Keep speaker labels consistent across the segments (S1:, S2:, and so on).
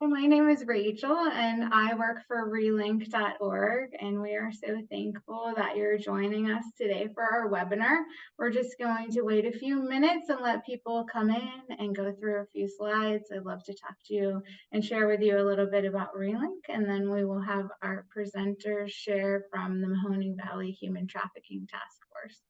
S1: My name is Rachel, and I work for relink.org, and we are so thankful that you're joining us today for our webinar. We're just going to wait a few minutes and let people come in and go through a few slides. I'd love to talk to you and share with you a little bit about Relink, and then we will have our presenters share from the Mahoning Valley Human Trafficking Task Force.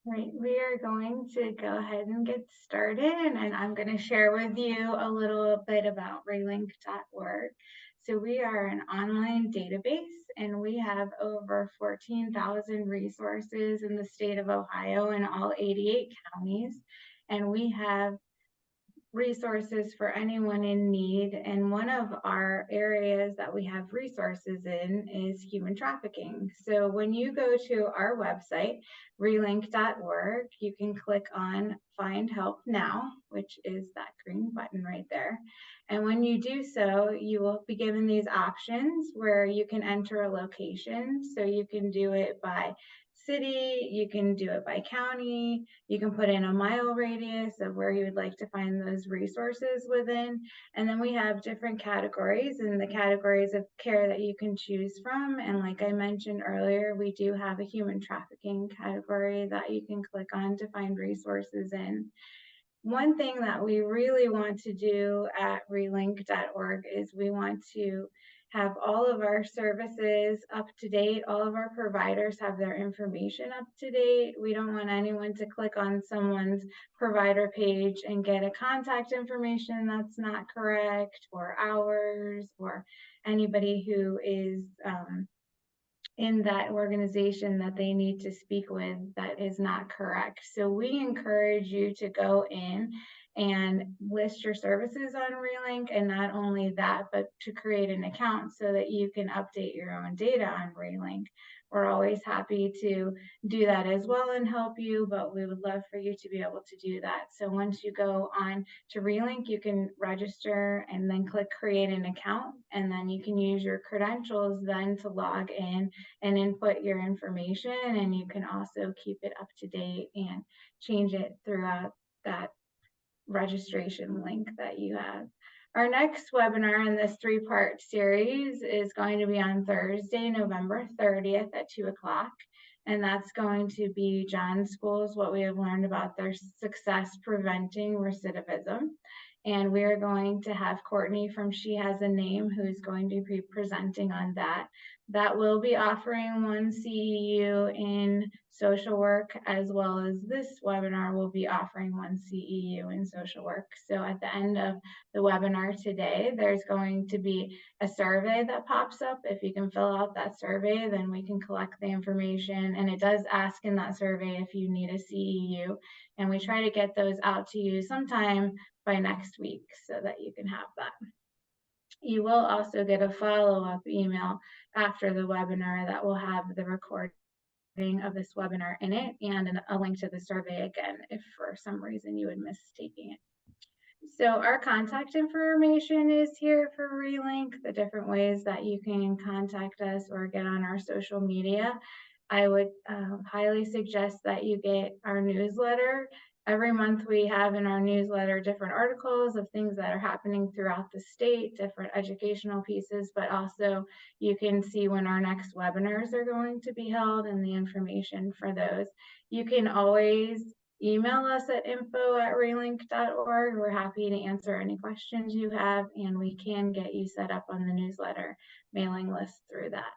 S1: Right, we are going to go ahead and get started, and I'm going to share with you a little bit about relink.org. So we are an online database, and we have over 14,000 resources in the state of Ohio in all 88 counties, and we have resources for anyone in need. And one of our areas that we have resources in is human trafficking. So when you go to our website, relink.org, you can click on Find Help Now, which is that green button right there. And when you do so, you will be given these options where you can enter a location. So you can do it by city, you can do it by county, you can put in a mile radius of where you would like to find those resources within. And then we have different categories and the categories of care that you can choose from. And like I mentioned earlier, we do have a human trafficking category that you can click on to find resources in. One thing that we really want to do at relink.org is we want to have all of our services up to date. All of our providers have their information up to date. We don't want anyone to click on someone's provider page and get a contact information that's not correct, or ours, or anybody who is in that organization that they need to speak with that is not correct. So we encourage you to go in and list your services on Relink, and not only that, but to create an account so that you can update your own data on Relink. We're always happy to do that as well and help you, but we would love for you to be able to do that. So once you go on to Relink, you can register and then click create an account, and then you can use your credentials then to log in and input your information, and you can also keep it up to date and change it throughout that registration link that you have. Our next webinar in this three-part series is going to be on Thursday, November 30th at 2 o'clock. And that's going to be John Schools, what we have learned about their success preventing recidivism. And we are going to have Courtney from She Has a Name, who's going to be presenting on that. That will be offering one CEU in social work, as well as this webinar will be offering one CEU in social work. So at the end of the webinar today, there's going to be a survey that pops up. If you can fill out that survey, then we can collect the information. And it does ask in that survey if you need a CEU. And we try to get those out to you sometime by next week so that you can have that. You will also get a follow-up email after the webinar that will have the recording of this webinar in it and a link to the survey again if for some reason you would miss taking it. So our contact information is here for Relink, the different ways that you can contact us or get on our social media. I would highly suggest that you get our newsletter. Every month we have in our newsletter different articles of things that are happening throughout the state, different educational pieces, but also you can see when our next webinars are going to be held and the information for those. You can always email us at info@relink.org. We're happy to answer any questions you have, and we can get you set up on the newsletter mailing list through that.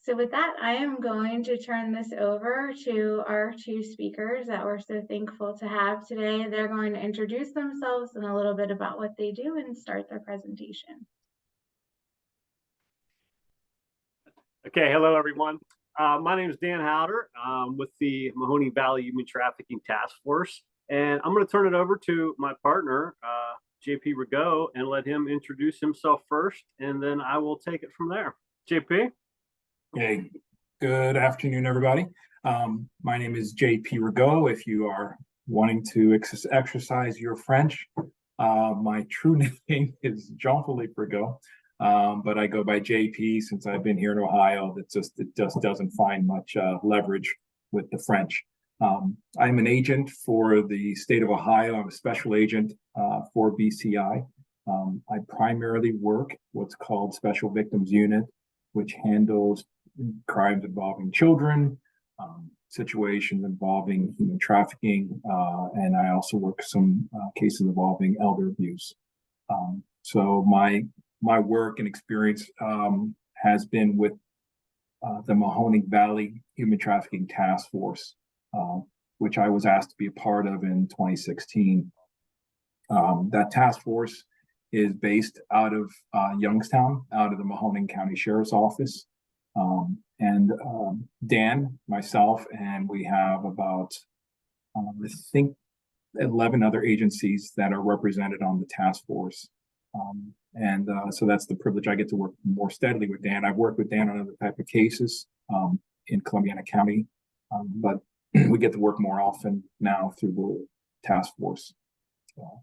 S1: So with that, I am going to turn this over to our two speakers that we're so thankful to have today. They're going to introduce themselves and a little bit about what they do and start their presentation.
S2: Okay, hello everyone. My name is Dan Haueter. I'm with the Mahoning Valley Human Trafficking Task Force, and I'm going to turn it over to my partner, JP Rigaud, and let him introduce himself first, and then I will take it from there. JP?
S3: Hey, good afternoon, everybody. My name is JP Rigaud. If you are wanting to exercise your French, my true name is Jean-Philippe Rigaud, but I go by JP since I've been here in Ohio. It just doesn't find much leverage with the French. I'm an agent for the state of Ohio. I'm a special agent for BCI. I primarily work what's called Special Victims Unit, which handles crimes involving children, situations involving human trafficking, and I also work some cases involving elder abuse. So my work and experience has been with the Mahoning Valley Human Trafficking Task Force, which I was asked to be a part of in 2016. That task force is based out of Youngstown, out of the Mahoning County Sheriff's Office. Dan, myself, and we have about, I think, 11 other agencies that are represented on the task force. So that's the privilege. I get to work more steadily with Dan. I've worked with Dan on other type of cases in Columbiana County, but we get to work more often now through the task force.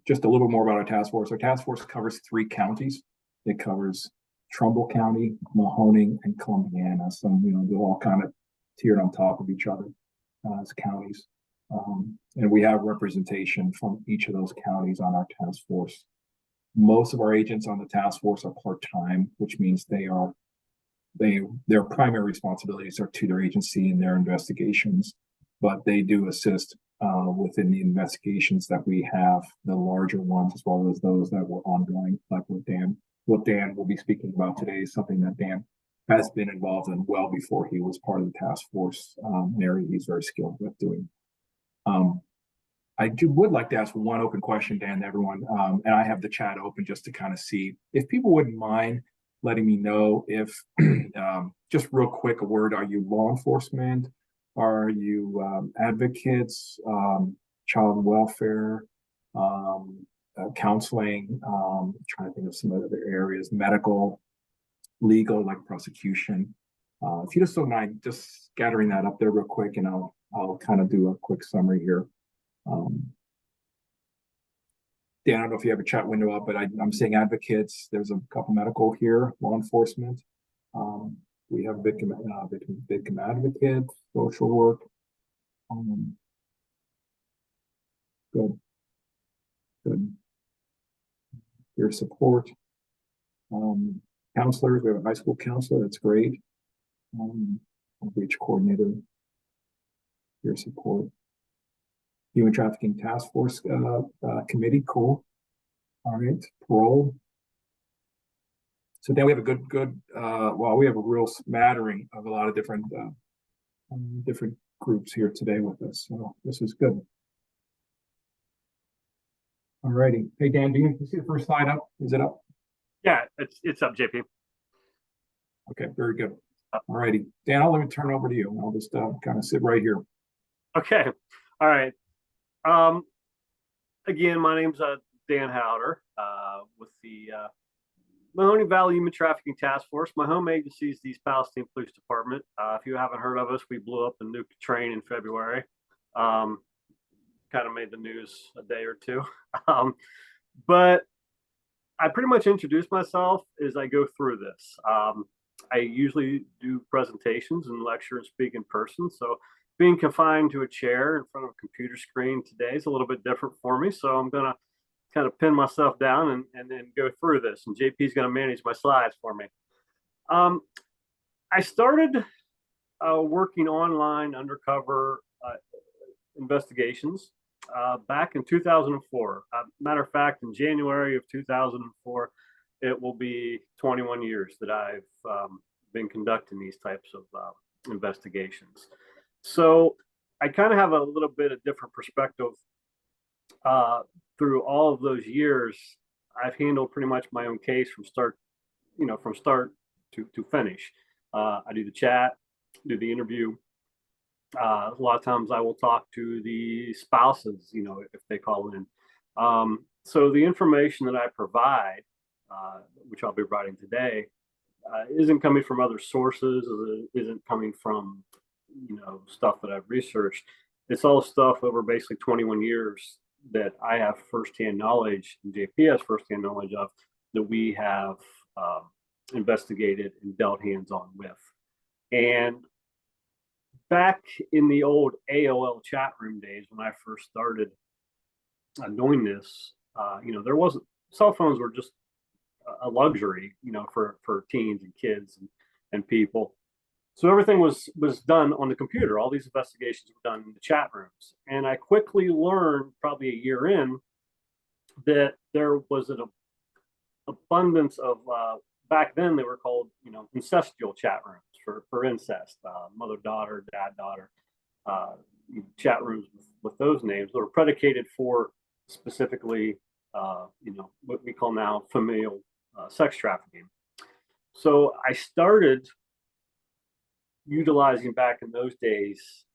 S3: Just a little more about our task force. Our task force covers 3 counties. It covers Trumbull County, Mahoning, and Columbiana. So, they're all kind of tiered on top of each other as counties. And we have representation from each of those counties on our task force. Most of our agents on the task force are part-time, which means their primary responsibilities are to their agency and their investigations, but they do assist within the investigations that we have, the larger ones, as well as those that were ongoing, like with Dan. What Dan will be speaking about today is something that Dan has been involved in well before he was part of the task force, an area he's very skilled with doing. I would like to ask one open question, Dan, to everyone, and I have the chat open just to kind of see if people wouldn't mind letting me know if, just real quick, a word, are you law enforcement? Are you advocates, child welfare, counseling, trying to think of some other areas, medical, legal, like prosecution. If you just don't mind just scattering that up there real quick, and I'll kind of do a quick summary here. Dan, I don't know if you have a chat window up, but I'm seeing advocates. There's a couple medical here, law enforcement. We have victim advocate, social work. Good. Your support. Counselors, we have a high school counselor, that's great. Outreach coordinator, your support. Human Trafficking Task Force Committee, cool. All right, parole. So then we have a good we have a real smattering of a lot of different groups here today with us. So this is good. All righty. Hey, Dan, do you see the first slide up? Is it up?
S2: Yeah, it's up, JP.
S3: Okay, very good. All righty. Dan, I'll let me turn it over to you. I'll just kind of sit right here.
S2: Okay. All right. Again, my name's Dan Haueter with the Mahoning Valley Human Trafficking Task Force. My home agency is the East Palestine Police Department. If you haven't heard of us, we blew up and nuked a train in February. Kind of made the news a day or two. But I pretty much introduce myself as I go through this. I usually do presentations and lecture and speak in person. So being confined to a chair in front of a computer screen today is a little bit different for me. So I'm going to kind of pin myself down and then go through this. And JP is going to manage my slides for me. I started working online undercover investigations back in 2004. Matter of fact, in January of 2004, it will be 21 years that I've been conducting these types of investigations. So I kind of have a little bit of different perspective. Through all of those years, I've handled pretty much my own case from start to finish. I do the chat, do the interview. A lot of times I will talk to the spouses, if they call in. So the information that I provide, which I'll be writing today, isn't coming from other sources, isn't coming from, stuff that I've researched. It's all stuff over basically 21 years that I have firsthand knowledge, and JP has firsthand knowledge of, that we have investigated and dealt hands-on with. And back in the old AOL chat room days, when I first started doing this, there wasn't, cell phones were just a luxury, for teens and kids and people. So everything was done on the computer. All these investigations were done in the chat rooms. And I quickly learned, probably a year in, that there was an abundance of, back then they were called, incestual chat rooms for incest, mother-daughter, dad-daughter, chat rooms with those names that were predicated for specifically, what we call now familial sex trafficking. So I started utilizing, back in those days,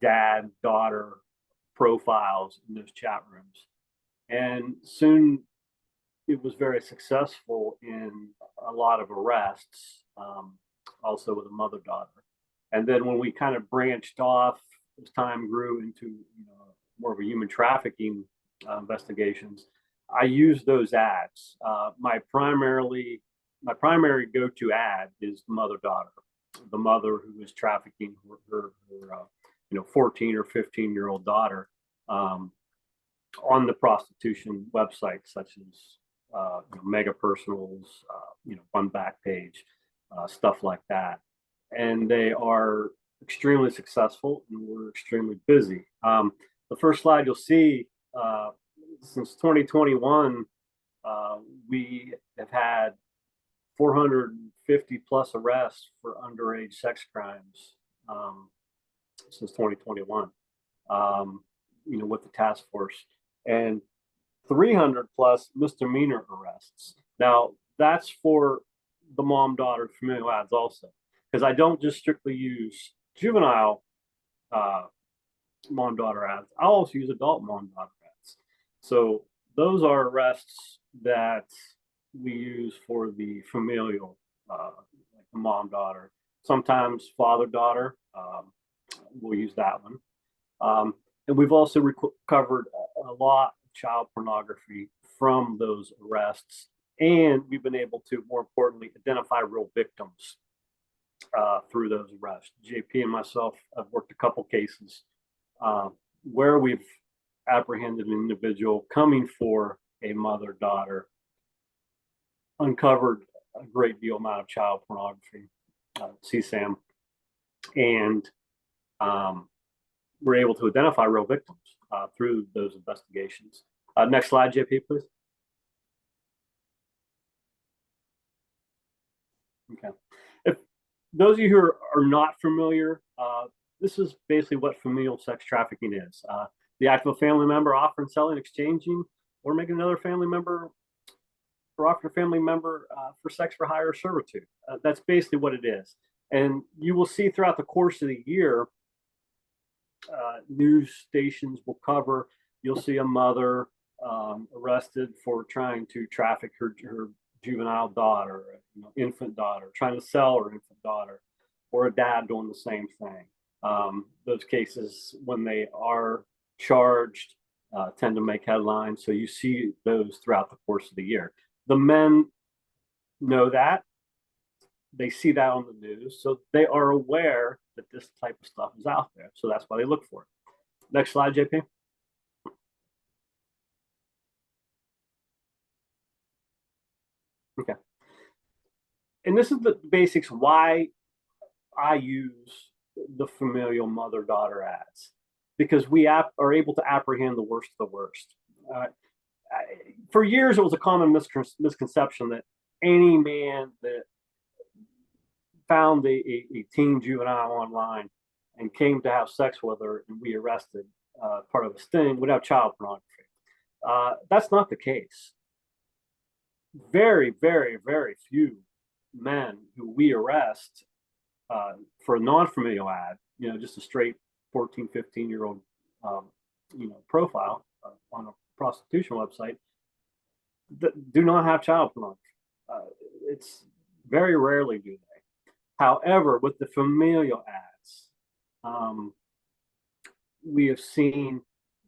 S2: dad, daughter profiles in those chat rooms. And soon it was very successful in a lot of arrests, also with a mother-daughter. And then when we kind of branched off, as time grew into more of a human trafficking investigations, I used those ads. My primary go-to ad is the mother-daughter, the mother who is trafficking her 14 or 15-year-old daughter on the prostitution websites such as Mega Personals, One Back Page, stuff like that. And they are extremely successful, and we're extremely busy. The first slide you'll see, since 2021, we have had 450 plus arrests for underage sex crimes since 2021, with the task force, and 300 plus misdemeanor arrests. Now, that's for the mom-daughter familial ads also, because I don't just strictly use juvenile mom-daughter ads. I also use adult mom-daughter ads. So those are arrests that we use for the familial, like the mom-daughter. Sometimes father-daughter, we'll use that one. And we've also recovered a lot of child pornography from those arrests. And we've been able to, more importantly, identify real victims through those arrests. JP and myself have worked a couple cases where we've apprehended an individual coming for a mother-daughter, uncovered a great deal amount of child pornography, CSAM, and we're able to identify real victims through those investigations. Next slide, JP, please. Okay. If those of you who are not familiar, this is basically what familial sex trafficking is. The act of a family member offering, selling, exchanging, or making another family member, or offering a family member for sex for hire or servitude. That's basically what it is. And you will see throughout the course of the year, news stations will cover, you'll see a mother arrested for trying to traffic her juvenile daughter, infant daughter, trying to sell her infant daughter, or a dad doing the same thing. Those cases, when they are charged, tend to make headlines. So you see those throughout the course of the year. The men know that. They see that on the news. So they are aware that this type of stuff is out there. So that's why they look for it. Next slide, JP. Okay. And this is the basics why I use the familial mother-daughter ads, because we are able to apprehend the worst of the worst. For years, it was a common misconception that any man that found a teen juvenile online and came to have sex with her and we arrested part of a sting would have child pornography. That's not the case. Very, very, very few men who we arrest for a non-familial ad, just a straight 14, 15-year-old, profile on a prostitution website that do not have child pornography. It's very rarely do they. However, with the familial ads, we have seen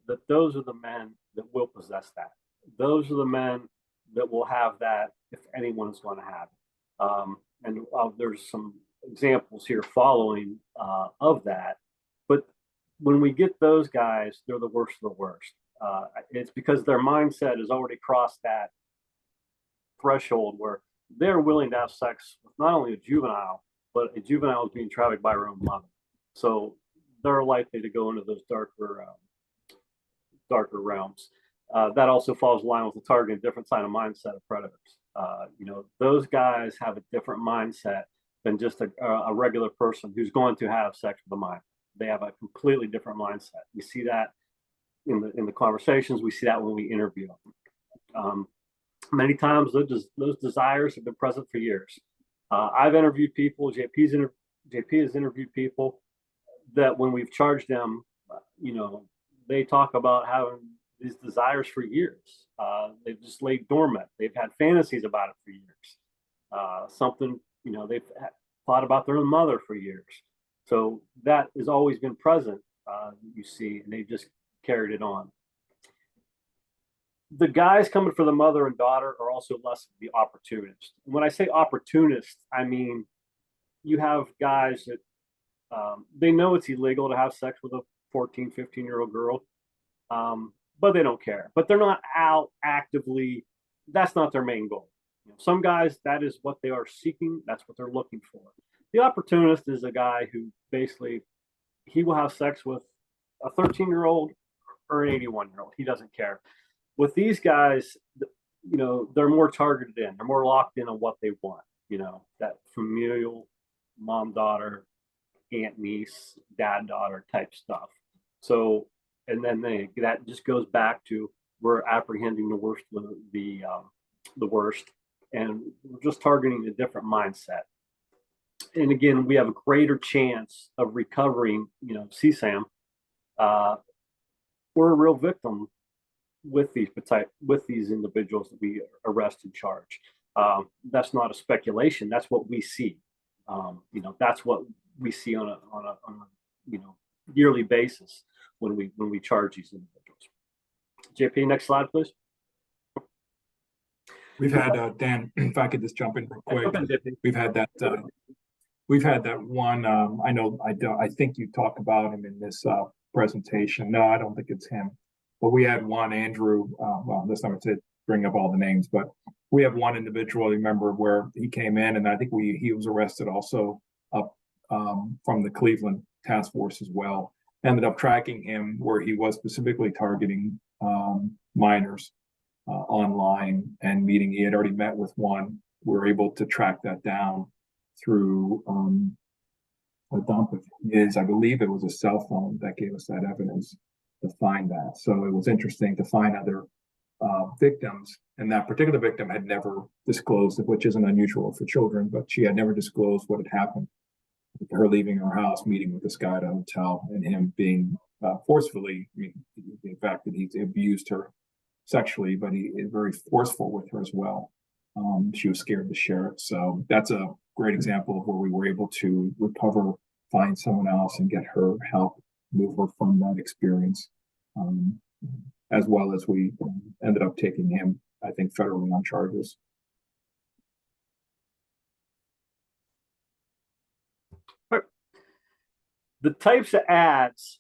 S2: that those are the men that will possess that. Those are the men that will have that if anyone is going to have it. And there's some examples here following of that. But when we get those guys, they're the worst of the worst. It's because their mindset has already crossed that threshold where they're willing to have sex with not only a juvenile, but a juvenile is being trafficked by her own mother. So they're likely to go into those darker realms. That also falls in line with the target, a different kind of mindset of predators. Those guys have a different mindset than just a regular person who's going to have sex with a minor. They have a completely different mindset. We see that in the conversations. We see that when we interview them. Many times those desires have been present for years. I've interviewed people. JP has interviewed people that when we've charged them, they talk about having these desires for years. They've just laid dormant. They've had fantasies about it for years. They've thought about their own mother for years. So that has always been present, you see, and they've just carried it on. The guys coming for the mother and daughter are also less of the opportunists. And when I say opportunists, I mean you have guys that they know it's illegal to have sex with a 14, 15-year-old girl, but they don't care. But they're not out actively. That's not their main goal. Some guys, that is what they are seeking. That's what they're looking for. The opportunist is a guy who basically, he will have sex with a 13-year-old or an 81-year-old. He doesn't care. With these guys, they're more targeted in. They're more locked in on what they want. That familial mom-daughter, aunt-niece, dad-daughter type stuff. So, and then that just goes back to we're apprehending the worst of the worst, and we're just targeting a different mindset. And again, we have a greater chance of recovering, CSAM, or a real victim with these individuals that we arrest and charge. That's not a speculation. That's what we see. That's what we see on a yearly basis when we charge these individuals. JP, next slide, please.
S3: We've had Dan. If I could just jump in real quick, we've had that one. I think you talked about him in this presentation. No, I don't think it's him. But we had one Andrew. This time to bring up all the names, but we have one individual. Remember where he came in, and I think he was arrested also up from the Cleveland task force as well. Ended up tracking him where he was specifically targeting minors online and meeting. He had already met with one. We were able to track that down through a dump of his. I believe it was a cell phone that gave us that evidence to find that. So it was interesting to find other victims, and that particular victim had never disclosed it, which isn't unusual for children, but she had never disclosed what had happened. Her leaving her house, meeting with this guy at a hotel, and him being forcefully, in fact, that he abused her sexually, but he is very forceful with her as well. She was scared to share it. So that's a great example of where we were able to recover, find someone else, and get her help move her from that experience, as well as we ended up taking him, I think, federally on charges.
S2: The types of ads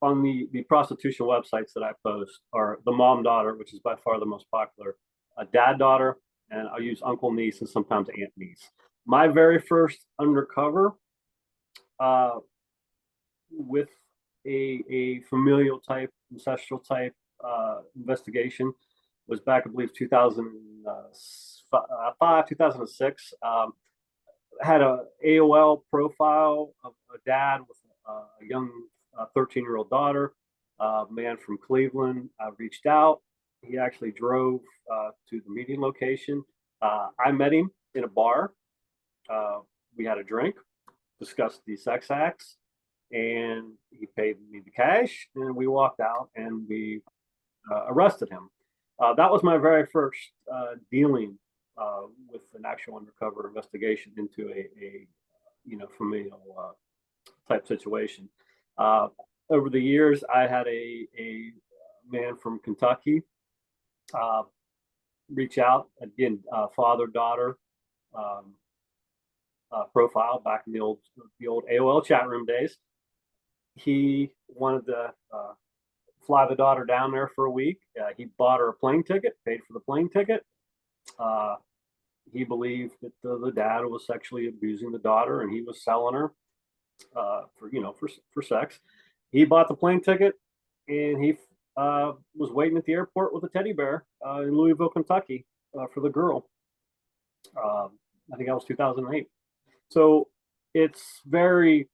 S2: on the prostitution websites that I post are the mom-daughter, which is by far the most popular, a dad-daughter, and I'll use uncle-niece and sometimes aunt-niece. My very first undercover with a familial type, ancestral type investigation was back, I believe, 2005 2006. Had a AOL profile of a dad with a young 13-year-old daughter, a man from Cleveland. I reached out. He actually drove to the meeting location. I met him in a bar. We had a drink, discussed the sex acts, and he paid me the cash, and we walked out and we arrested him. That was my very first dealing with an actual undercover investigation into a familial type situation. Over the years, I had a man from Kentucky reach out again, father-daughter profile back in the old AOL chat room days. He wanted to fly the daughter down there for a week. He bought her a plane ticket, paid for the plane ticket. He believed that the dad was sexually abusing the daughter, and he was selling her for sex. He bought the plane ticket, and he was waiting at the airport with a teddy bear in Louisville, Kentucky, for the girl. I think that was 2008. So it's very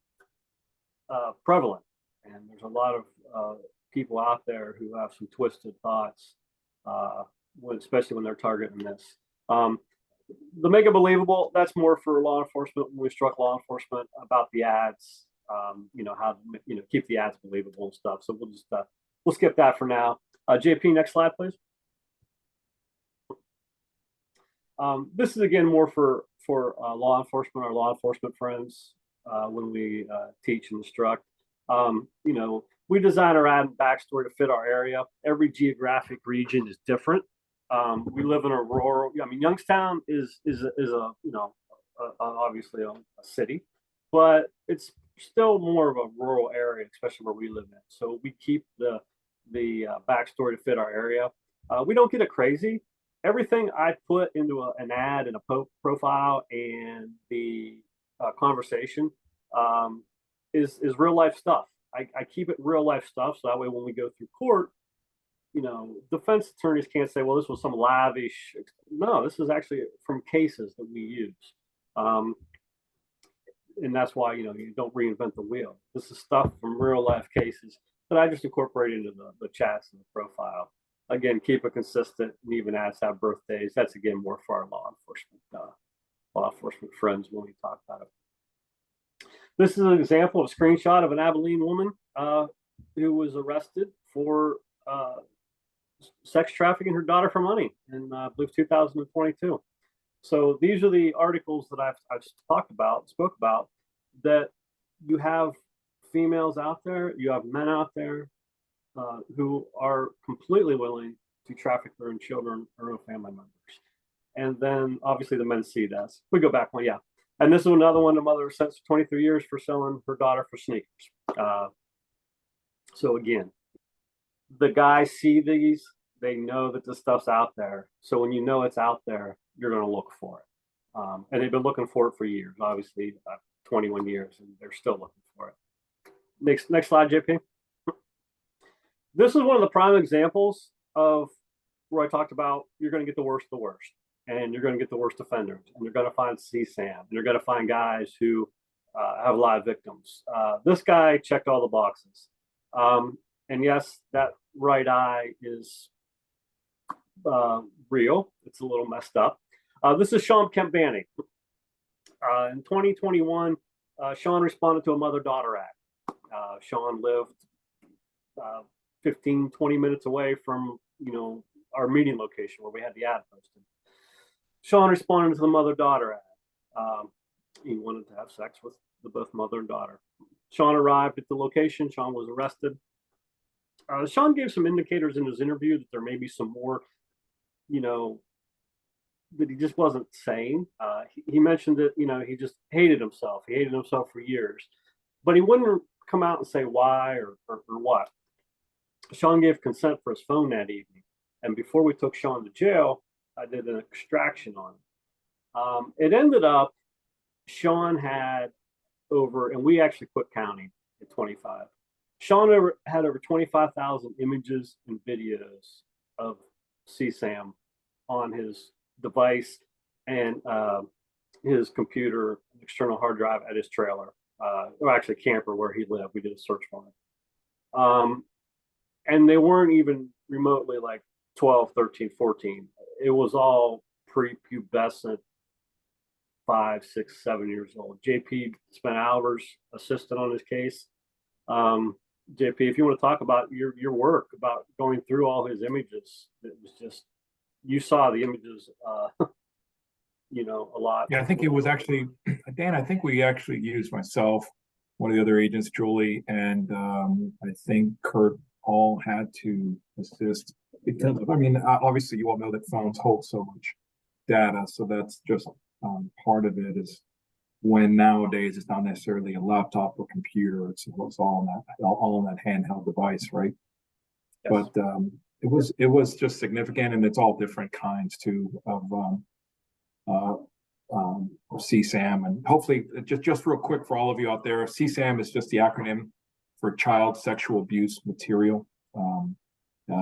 S2: prevalent, and there's a lot of people out there who have some twisted thoughts, especially when they're targeting this. The make it believable, that's more for law enforcement. When we instruct law enforcement about the ads, how to keep the ads believable and stuff. So we'll skip that for now. JP, next slide, please. This is again more for law enforcement, our law enforcement friends, when we teach and instruct. We design our ad and backstory to fit our area. Every geographic region is different. We live in a rural. Youngstown is obviously a city, but it's still more of a rural area, especially where we live in. So we keep the backstory to fit our area. We don't get it crazy. Everything I put into an ad and a profile and the conversation is real life stuff. I keep it real life stuff, so that way when we go through court, defense attorneys can't say, well, this was some lavish. No, this is actually from cases that we use. And that's why, you don't reinvent the wheel. This is stuff from real life cases that I just incorporate into the chats and the profile. Again, keep it consistent, and even ads have birthdays. That's again more for our law enforcement friends when we talk about it. This is an example of a screenshot of an Abilene woman who was arrested for sex trafficking her daughter for money in, I believe, 2022. So these are the articles that I've spoke about, that you have females out there, you have men out there who are completely willing to traffic their own children or own family members. And then obviously the men see this. We go back one, yeah. And this is another one, the mother was sentenced to 23 years for selling her daughter for sneakers. So again, the guys see these, they know that this stuff's out there. So when you know it's out there, you're going to look for it. And they've been looking for it for years, obviously 21 years, and they're still looking for it. Next slide, JP. This is one of the prime examples of where I talked about you're going to get the worst of the worst, and you're going to get the worst offenders, and you're going to find CSAM, and you're going to find guys who have a lot of victims. This guy checked all the boxes. And yes, that right eye is real. It's a little messed up. This is Sean Kempbani. In 2021, Sean responded to a mother-daughter act. Sean lived 15, 20 minutes away from, our meeting location where we had the ad posted. Sean responded to the mother-daughter ad. He wanted to have sex with both mother and daughter. Sean arrived at the location. Sean was arrested. Sean gave some indicators in his interview that there may be some more, that he just wasn't saying. He mentioned that, he just hated himself. He hated himself for years. But he wouldn't come out and say why or what. Sean gave consent for his phone that evening. And before we took Sean to jail, I did an extraction on him. It ended up, Sean had over, and we actually quit counting at 25. Sean had over 25,000 images and videos of CSAM on his device. and his computer, external hard drive at his trailer, or actually camper where he lived. We did a search for him. And they weren't even remotely like 12, 13, 14. It was all prepubescent, 5, 6, 7 years old. JP spent hours assisting on his case. JP, if you want to talk about your work about going through all his images, it was just, you saw the images, a lot.
S3: Yeah, I think it was actually, Dan, I think we actually used myself, one of the other agents, Julie, and I think Kurt all had to assist because, I mean, obviously you all know that phones hold so much data. So that's just part of it is when nowadays it's not necessarily a laptop or computer, it's all on that handheld device, right? Yes. But it was just significant, and it's all different kinds too of CSAM, and hopefully just real quick for all of you out there, CSAM is just the acronym for child sexual abuse material.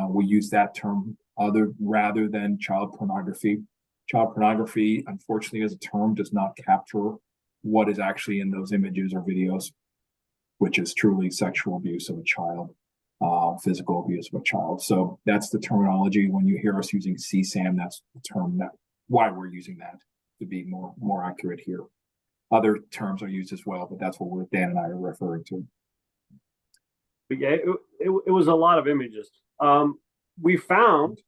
S3: We use that term rather than child pornography. Child pornography, unfortunately, as a term, does not capture what is actually in those images or videos, which is truly sexual abuse of a child, physical abuse of a child. So that's the terminology. When you hear us using CSAM, that's the term why we're using that to be more accurate here. Other terms are used as well, but that's what Dan and I are referring to.
S2: But yeah, it was a lot of images. We found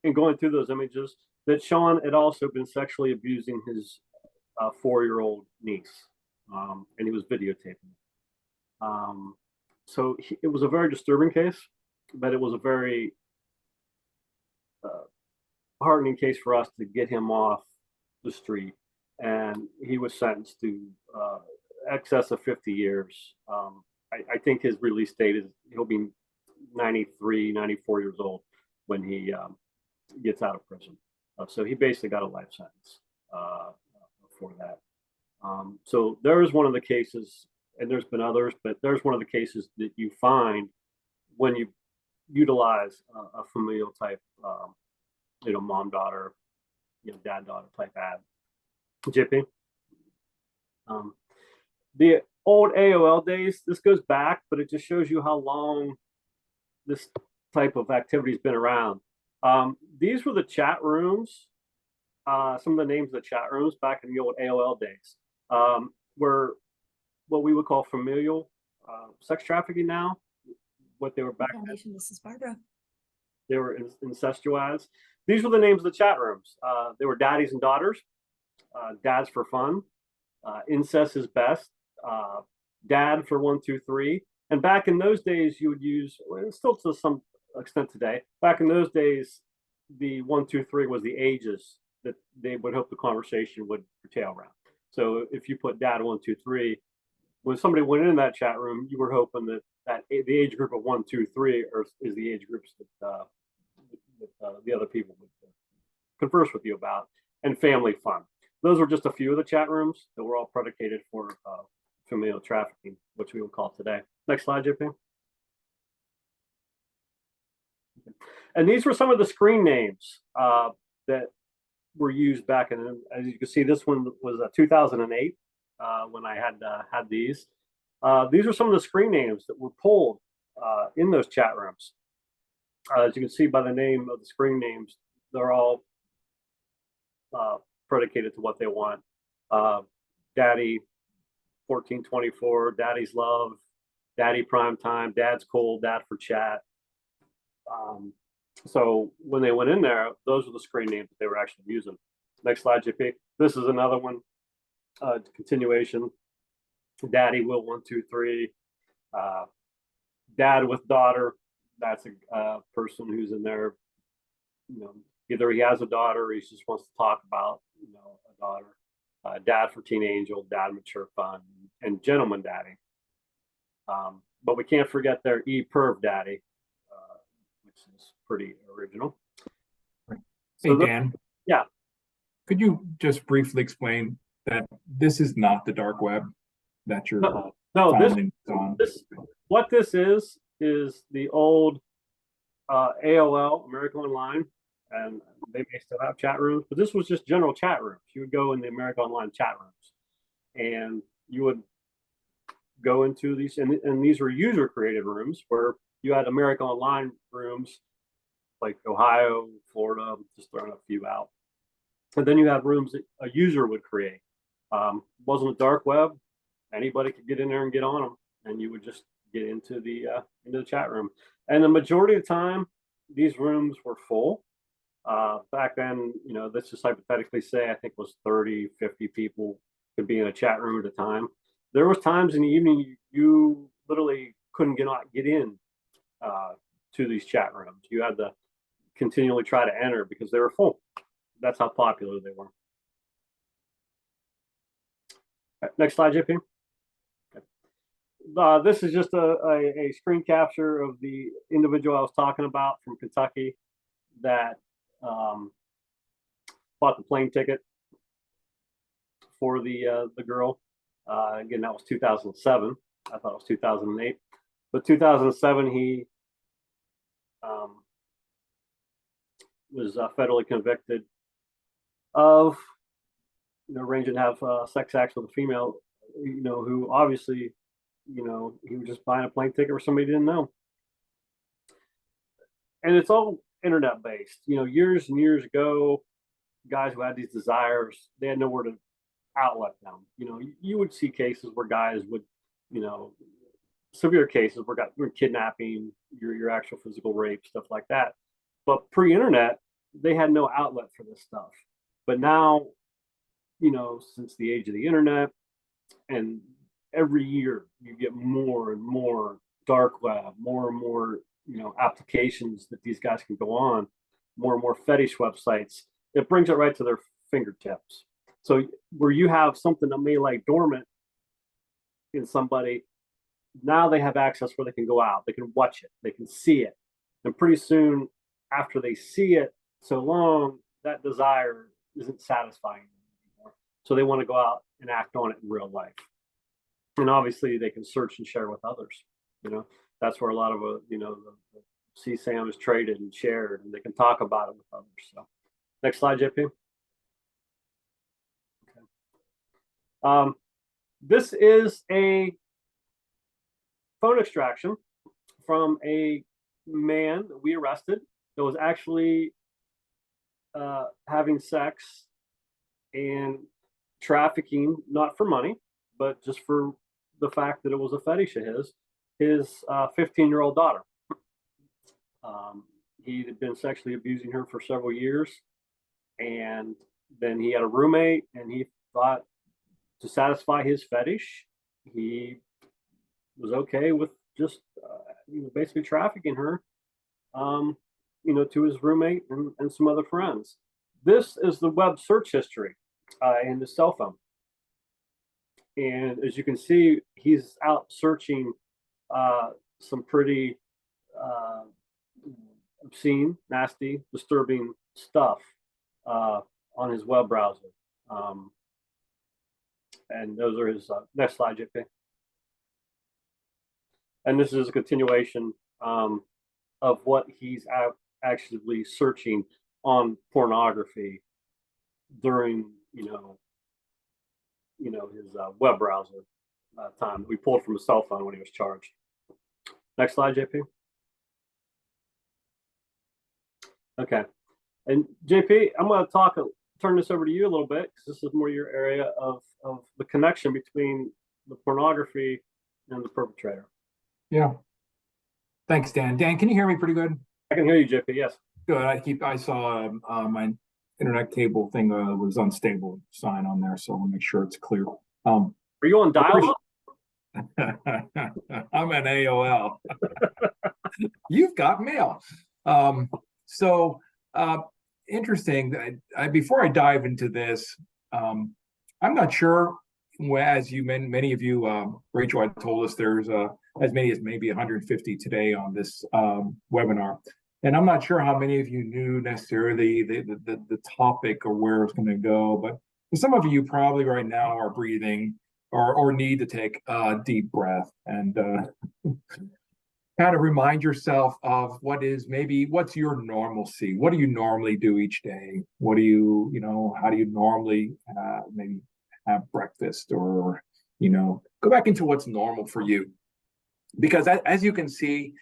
S2: in going through those images that Sean had also been sexually abusing his 4-year-old niece, and he was videotaping. So it was a very disturbing case, but it was a very heartening case for us to get him off the street, and he was sentenced to excess of 50 years. I think his release date is he'll be 93, 94 years old when he gets out of prison. So he basically got a life sentence for that. So there is one of the cases, and there's been others, but there's one of the cases that you find when you utilize a familial type, mom-daughter, dad-daughter type ad. JP? The old AOL days, this goes back, but it just shows you how long this type of activity has been around. These were the chat rooms, some of the names of the chat rooms back in the old AOL days, were what we would call familial sex trafficking now. What they were back then.
S4: This is Barbara.
S2: They were incestuous. These were the names of the chat rooms. They were daddies and daughters, dads for fun, incest is best, dad for 1, 2, 3. And back in those days, you would use, and still to some extent today, back in those days, the 1, 2, 3 was the ages that they would hope the conversation would pertain around. So if you put dad 1, 2, 3, when somebody went in that chat room, you were hoping that the age group of 1, 2, 3 is the age groups that the other people would converse with you about, and family fun. Those were just a few of the chat rooms that were all predicated for familial trafficking, which we would call today. Next slide, JP. And these were some of the screen names that were used back in, as you can see, this one was 2008 when I had these. These are some of the screen names that were pulled in those chat rooms. As you can see by the name of the screen names, they're all predicated to what they want. Daddy 1424, Daddy's Love, Daddy Prime Time, Dad's Cool, Dad for Chat. So when they went in there, those are the screen names that they were actually using. Next slide, JP. This is another one, continuation. Daddy Will 1, 2, 3. Dad with daughter. That's a person who's in there. Either he has a daughter, or he just wants to talk about, a daughter. Dad for teen angel, dad mature fun, and gentleman daddy. But we can't forget their perv daddy, which is pretty original.
S3: Hey, Dan.
S2: Yeah.
S3: Could you just briefly explain that this is not the dark web that you're
S2: what this is the old AOL, American Online, and they may still have chat rooms, but this was just general chat rooms. You would go in the America Online chat rooms, and you would go into these, and these were user created rooms where you had America Online rooms like Ohio, Florida, just throwing a few out. And then you have rooms that a user would create. Wasn't a dark web. Anybody could get in there and get on them, and you would just get into the chat room. And the majority of the time, these rooms were full. Back then, let's just hypothetically say I think it was 30, 50 people could be in a chat room at a time. There was times in the evening you literally couldn't get in to these chat rooms. You had to continually try to enter because they were full. That's how popular they were. Next slide, JP. Okay. This is just a screen capture of the individual I was talking about from Kentucky that bought the plane ticket for the girl. Again, that was 2007. I thought it was 2008, but 2007 he was federally convicted of arranging to have sex acts with a female, who obviously, he was just buying a plane ticket for somebody he didn't know. And it's all internet based. Years and years ago, guys who had these desires, they had nowhere to outlet them. You would see cases where guys would, severe cases where guys were kidnapping, your actual physical rape, stuff like that. But pre-internet, they had no outlet for this stuff. But now, since the age of the internet, and every year you get more and more dark web, more and more, applications that these guys can go on, more and more fetish websites. It brings it right to their fingertips. So where you have something that may lie dormant in somebody, now they have access where they can go out, they can watch it, they can see it. And pretty soon after they see it so long, that desire isn't satisfying anymore. So they want to go out and act on it in real life. And obviously they can search and share with others. That's where a lot of the CSAM is traded and shared, and they can talk about it with others. So next slide, JP. Okay. This is a phone extraction from a man that we arrested that was actually having sex and trafficking, not for money, but just for the fact that it was a fetish of his 15-year-old daughter. He had been sexually abusing her for several years, and then he had a roommate, and he thought to satisfy his fetish, he was okay with just basically trafficking her to his roommate and some other friends. This is the web search history in the cell phone. And as you can see, he's out searching some pretty obscene, nasty, disturbing stuff on his web browser. And those are his, next slide, JP. And this is a continuation of what he's actually searching on pornography during, his web browser time. We pulled from a cell phone when he was charged. Next slide, JP. Okay. And JP, I'm going to turn this over to you a little bit, because this is more your area of the connection between the pornography and the perpetrator.
S3: Yeah. Thanks, Dan. Dan, can you hear me pretty good?
S2: I can hear you, JP. Yes.
S3: Good. I saw my internet cable thing was unstable sign on there, so I'll make sure it's clear.
S2: Are you on dial-up?
S3: I'm an AOL. You've got mail. Interesting. Before I dive into this, I'm not sure. As many of you, Rachel had told us there's as many as maybe 150 today on this webinar, and I'm not sure how many of you knew necessarily the topic or where it's going to go. But for some of you, probably right now are breathing or need to take a deep breath. And kind of remind yourself of what's your normalcy. What do you normally do each day? What do how do you normally maybe have breakfast, or go back into what's normal for you. Because as you can see,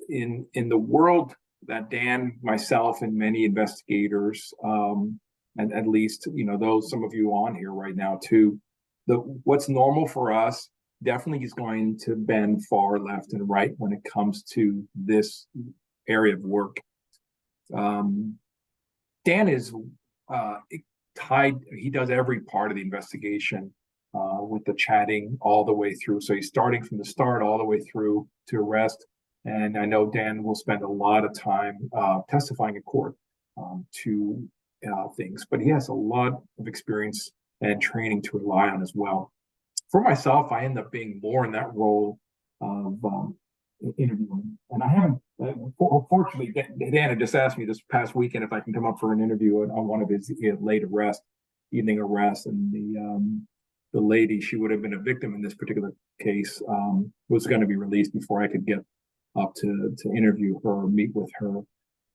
S3: in the world that Dan, myself, and many investigators, and at least those, some of you on here right now too, what's normal for us definitely is going to bend far left and right when it comes to this area of work. Dan is tied; he does every part of the investigation, with the chatting all the way through. So he's starting from the start all the way through to arrest. And I know Dan will spend a lot of time testifying in court to things, but he has a lot of experience and training to rely on as well. For myself, I end up being more in that role of interviewing. And I haven't, fortunately, Dan had just asked me this past weekend if I can come up for an interview on one of his evening arrests. And the lady, she would have been a victim in this particular case, was going to be released before I could get up to interview her or meet with her.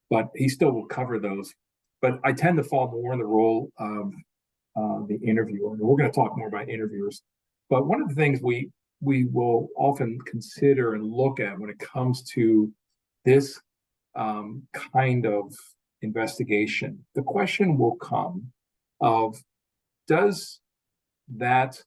S3: But he still will cover those. But I tend to fall more in the role of the interviewer. And we're going to talk more about interviewers. But one of the things we will often consider and look at when it comes to this kind of investigation, the question will come of, does that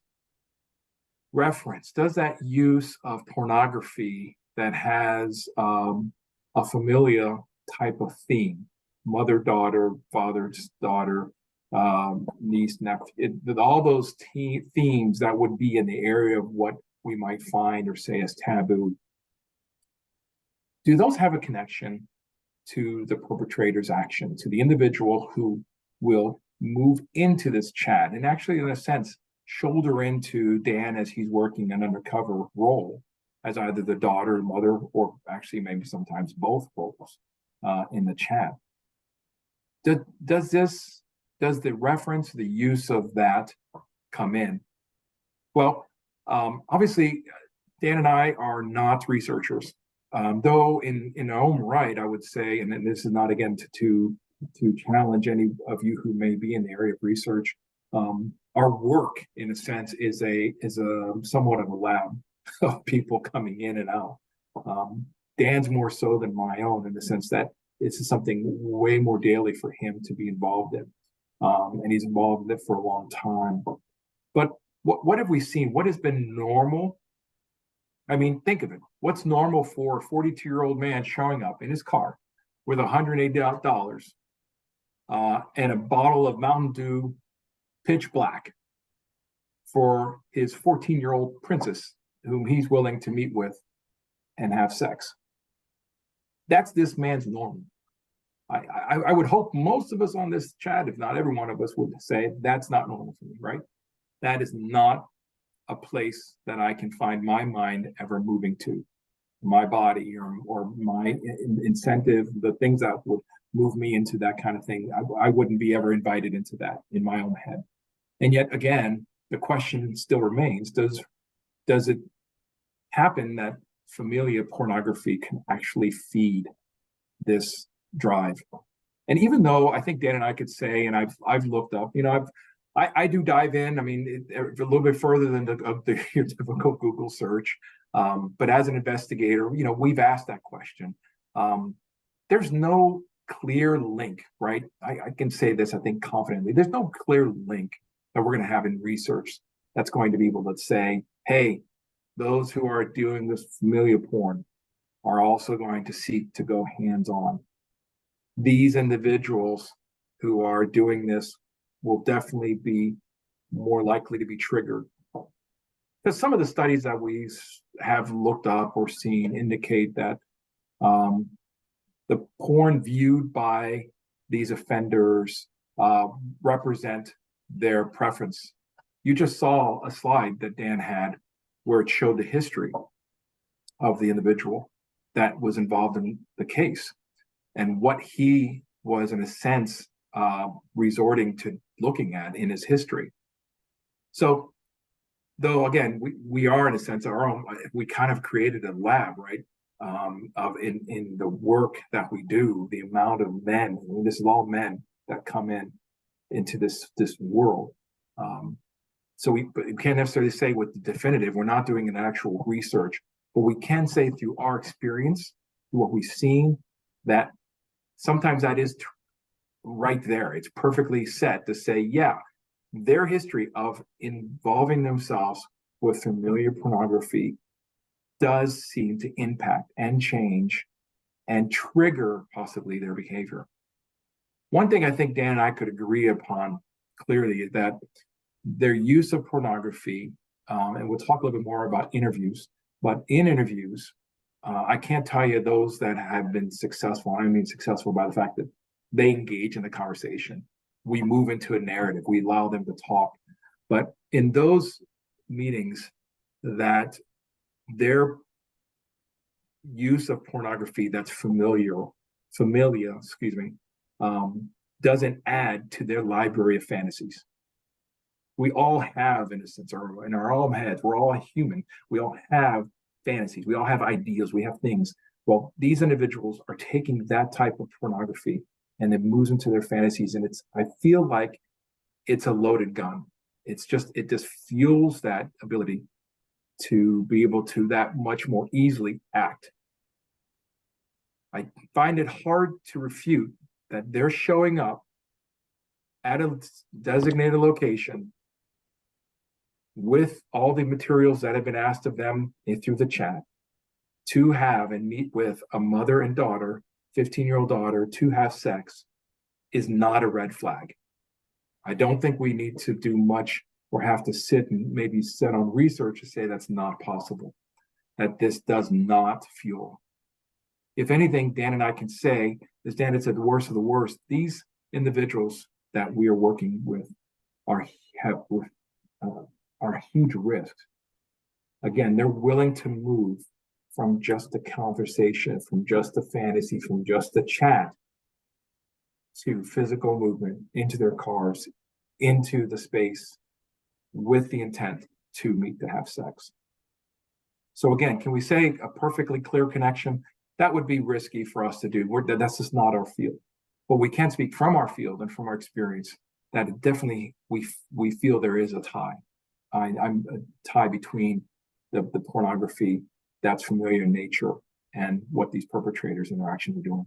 S3: use of pornography that has a familial type of theme, mother, daughter, father's daughter, niece, nephew, all those themes that would be in the area of what we might find or say as taboo, do those have a connection to the perpetrator's action, to the individual who will move into this chat and actually, in a sense, shoulder into Dan as he's working an undercover role as either the daughter, mother, or actually maybe sometimes both roles in the chat? Does the reference, the use of that come in? Well, obviously, Dan and I are not researchers, though in our own right, I would say, and then this is not again to challenge any of you who may be in the area of research. Our work, in a sense, is a somewhat of a lab of people coming in and out. Dan's more so than my own, in the sense that it's something way more daily for him to be involved in. And he's involved in it for a long time. But what have we seen? What has been normal? I mean, think of it. What's normal for a 42-year-old man showing up in his car with $180 and a bottle of Mountain Dew pitch black for his 14-year-old princess, whom he's willing to meet with and have sex? That's this man's normal. I would hope most of us on this chat, if not every one of us, would say that's not normal for me, right? That is not a place that I can find my mind ever moving to, my body or my incentive, the things that would move me into that kind of thing. I wouldn't be ever invited into that in my own head. And yet again, the question still remains, does it happen that familial pornography can actually feed this drive? And even though I think Dan and I could say, and I've looked up, I do dive in. I mean, a little bit further than your typical Google search. But as an investigator, we've asked that question. There's no clear link, right? I can say this, I think, confidently. There's no clear link that we're going to have in research that's going to be able to say, hey, those who are doing this familial porn are also going to seek to go hands-on. These individuals who are doing this will definitely be more likely to be triggered. Because some of the studies that we have looked up or seen indicate that the porn viewed by these offenders represent their preference. You just saw a slide that Dan had where it showed the history of the individual that was involved in the case and what he was, in a sense, resorting to looking at in his history. So, though, again, we are, in a sense, our own, we kind of created a lab, right? of in the work that we do, the amount of men, this is all men that come into this world. So we can't necessarily say with the definitive, we're not doing an actual research, but we can say through our experience, through what we've seen, that sometimes that is right there. It's perfectly set to say, yeah, their history of involving themselves with familiar pornography does seem to impact and change and trigger possibly their behavior. One thing I think Dan and I could agree upon clearly is that their use of pornography, and we'll talk a little bit more about interviews, but in interviews, I can't tell you those that have been successful. I mean successful by the fact that they engage in the conversation. We move into a narrative. We allow them to talk. But in those meetings that their use of pornography that's familial, doesn't add to their library of fantasies. We all have, in a sense, or in our own heads, we're all human. We all have fantasies. We all have ideals. We have things. Well, these individuals are taking that type of pornography and it moves into their fantasies. And I feel like it's a loaded gun. It just fuels that ability to be able to that much more easily act. I find it hard to refute that they're showing up at a designated location with all the materials that have been asked of them through the chat to have and meet with a mother and daughter, 15-year-old daughter, to have sex is not a red flag. I don't think we need to do much or have to sit and maybe set on research to say that's not possible, that this does not fuel. If anything, Dan and I can say, as Dan had said, the worst of the worst, these individuals that we are working with are huge risks. Again, they're willing to move from just a conversation, from just a fantasy, from just a chat, to physical movement into their cars, into the space with the intent to meet to have sex. So again, can we say a perfectly clear connection? That would be risky for us to do. That's just not our field. But we can speak from our field and from our experience that it definitely we feel there is a tie. I'm a tie between the pornography that's familiar in nature and what these perpetrators and their actions are doing.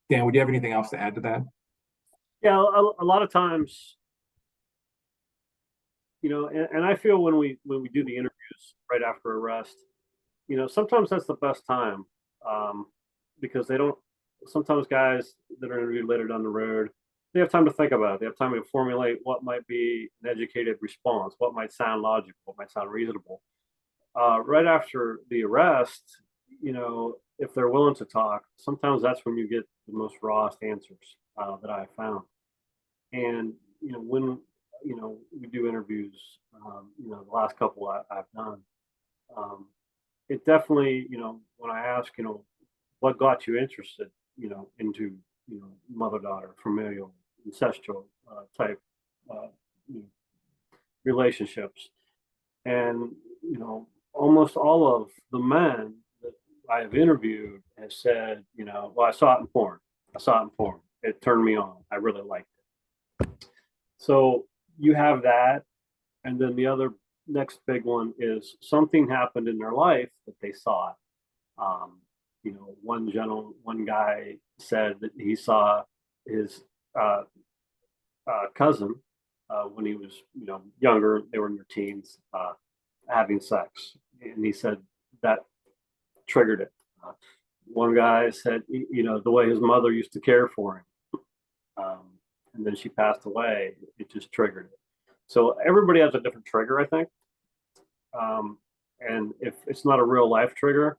S3: Dan, would you have anything else to add to that?
S2: Yeah, a lot of times, and I feel when we do the interviews right after arrest, sometimes that's the best time, because they don't. Sometimes guys that are interviewed later down the road, they have time to think about it. They have time to formulate what might be an educated response, what might sound logical, what might sound reasonable. Right after the arrest, if they're willing to talk, sometimes that's when you get the most rawest answers that I have found. And when we do interviews, the last couple I've done, it definitely, when I ask, what got you interested, into mother-daughter, familial, incestual type relationships, and almost all of the men that I have interviewed have said, well, I saw it in porn. It turned me on. I really liked it. So you have that. And then the other next big one is something happened in their life that they saw it. One guy said that he saw his cousin when he was, younger, they were in their teens, having sex. And he said that triggered it. One guy said, the way his mother used to care for him. And then she passed away, it just triggered it. So everybody has a different trigger, I think. And if it's not a real life trigger,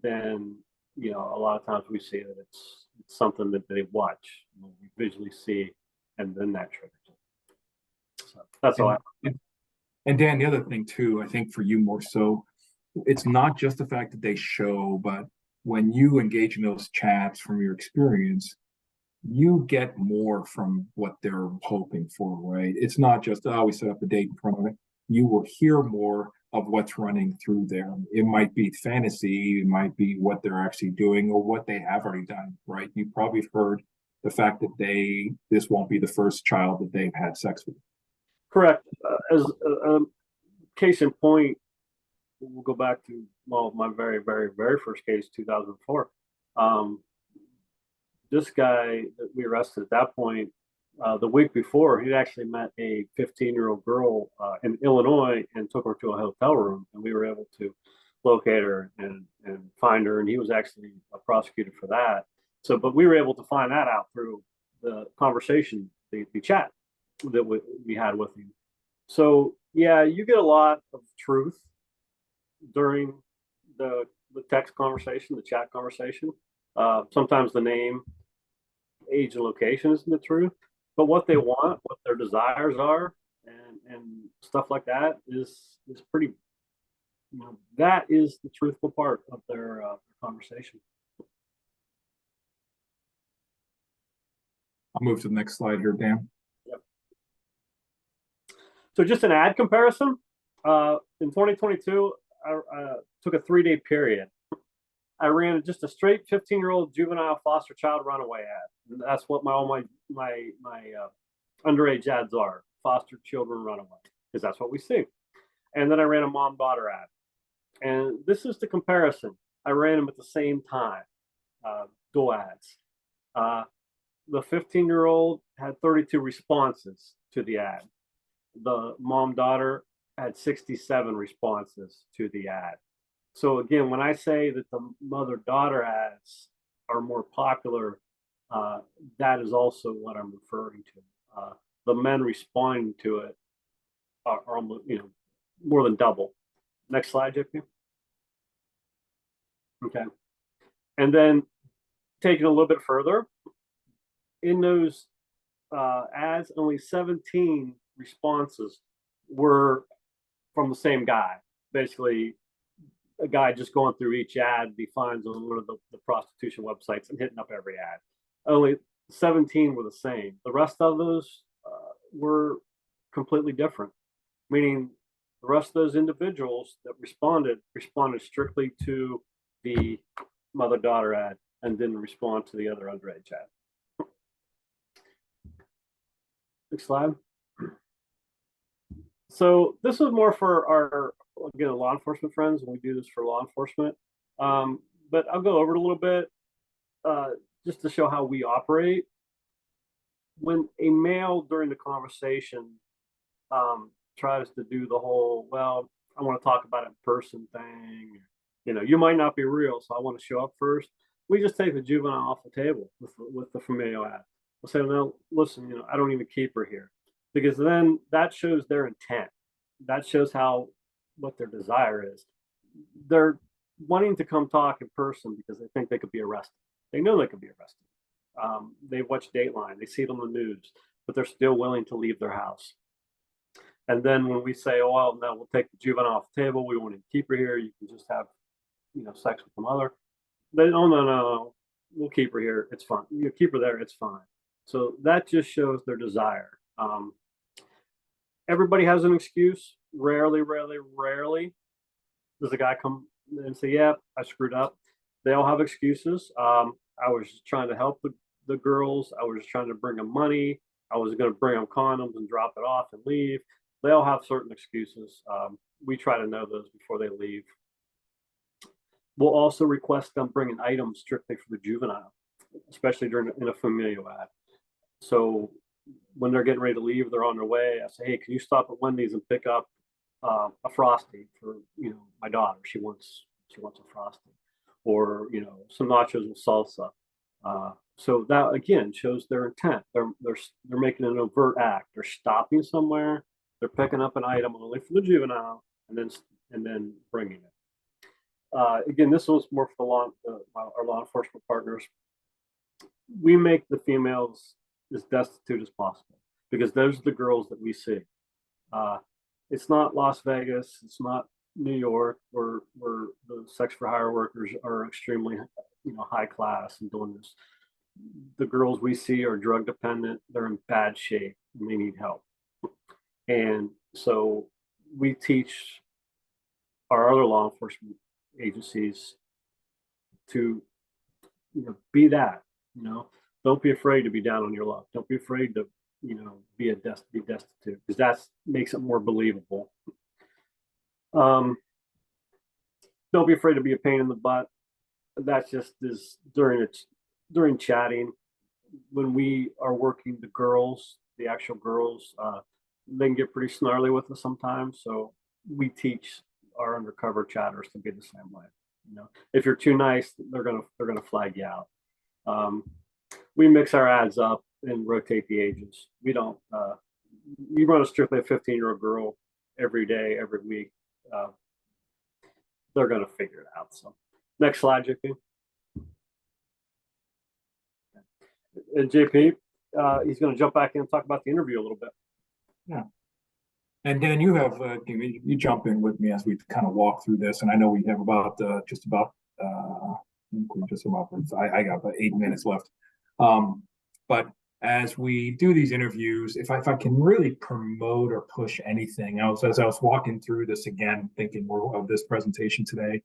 S2: then, a lot of times we see that it's something that they watch, we visually see, and then that triggers it. So that's all I have.
S3: And Dan, the other thing too, I think for you more so, it's not just the fact that they show, but when you engage in those chats from your experience, you get more from what they're hoping for, right? It's not just, we set up a date in front of it. You will hear more of what's running through there. It might be fantasy, it might be what they're actually doing or what they have already done, right? You probably have heard the fact that this won't be the first child that they've had sex with.
S2: Correct. As a case in point, we'll go back to, well, my very, very, very first case, 2004. This guy that we arrested at that point, the week before, he'd actually met a 15-year-old girl in Illinois and took her to a hotel room, and we were able to locate her and find her, and he was actually prosecuted for that. So, but we were able to find that out through the conversation, the chat that we had with him. So, yeah, you get a lot of truth during the text conversation, the chat conversation. Sometimes the name, age, and location isn't the truth, but what they want, what their desires are, and stuff like that is pretty. That is the truthful part of their conversation.
S3: I'll move to the next slide here, Dan.
S2: Yep. So just an ad comparison. In 2022, I took a 3-day period. I ran just a straight 15-year-old juvenile foster child runaway ad. And that's what all my underage ads are: foster children runaway, because that's what we see. And then I ran a mom-daughter ad. And this is the comparison. I ran them at the same time, dual ads. The 15-year-old had 32 responses to the ad. The mom-daughter had 67 responses to the ad. So again, when I say that the mother-daughter ads are more popular, that is also what I'm referring to. The men responding to it are almost, more than double. Next slide, JP. Okay. And then taking a little bit further, in those ads, only 17 responses were from the same guy. Basically, a guy just going through each ad he finds on one of the prostitution websites and hitting up every ad. Only 17 were the same. The rest of those were completely different, meaning the rest of those individuals that responded strictly to the mother-daughter ad and didn't respond to the other underage ad. Next slide. So this is more for our, again, law enforcement friends, when we do this for law enforcement. But I'll go over it a little bit just to show how we operate. When a male during the conversation tries to do the whole, well, I want to talk about it in person thing, you might not be real, so I want to show up first. We just take the juvenile off the table with the familial ad. We'll say, no, listen, I don't even keep her here, because then that shows their intent. That shows what their desire is. They're wanting to come talk in person because they think they could be arrested. They know they could be arrested. They watch Dateline, they see it on the news, but they're still willing to leave their house. And then when we say, oh, well, no, we'll take the juvenile off the table, we want to keep her here, you can just have, sex with the mother. They, oh, no, we'll keep her here, it's fine. You keep her there, it's fine. So that just shows their desire. Everybody has an excuse. Rarely does a guy come and say, yeah, I screwed up. They all have excuses. I was just trying to help the girls. I was just trying to bring them money. I was going to bring them condoms and drop it off and leave. They all have certain excuses. We try to know those before they leave. We'll also request them bring an item strictly for the juvenile, especially in a familial ad. So when they're getting ready to leave, they're on their way, I say, hey, can you stop at Wendy's and pick up a Frosty for my daughter? She wants a Frosty, or some nachos with salsa. So that again shows their intent. They're making an overt act. They're stopping somewhere. They're picking up an item only for the juvenile, and then bringing it. Again, this was more for our law enforcement partners. We make the females as destitute as possible, because those are the girls that we see. It's not Las Vegas, it's not New York, where the sex for hire workers are extremely high class and doing this. The girls we see are drug dependent, they're in bad shape, and they need help. And so we teach our other law enforcement agencies to, be that, don't be afraid to be down on your luck. Don't be afraid to, be destitute, because that makes it more believable. Don't be afraid to be a pain in the butt. That's just is during chatting. When we are working the actual girls, they can get pretty snarly with us sometimes. So we teach our undercover chatters to be the same way. If you're too nice, they're gonna flag you out. We mix our ads up and rotate the agents. We don't. You run strictly a 15-year-old girl every day, every week. They're gonna figure it out. So, next slide, JP. And JP, he's going to jump back in and talk about the interview a little bit.
S3: Yeah. And Dan, you have you jump in with me as we kind of walk through this, and I know we have about just about I got about 8 minutes left. But as we do these interviews, if I can really promote or push anything else, as I was walking through this again, thinking more of this presentation today,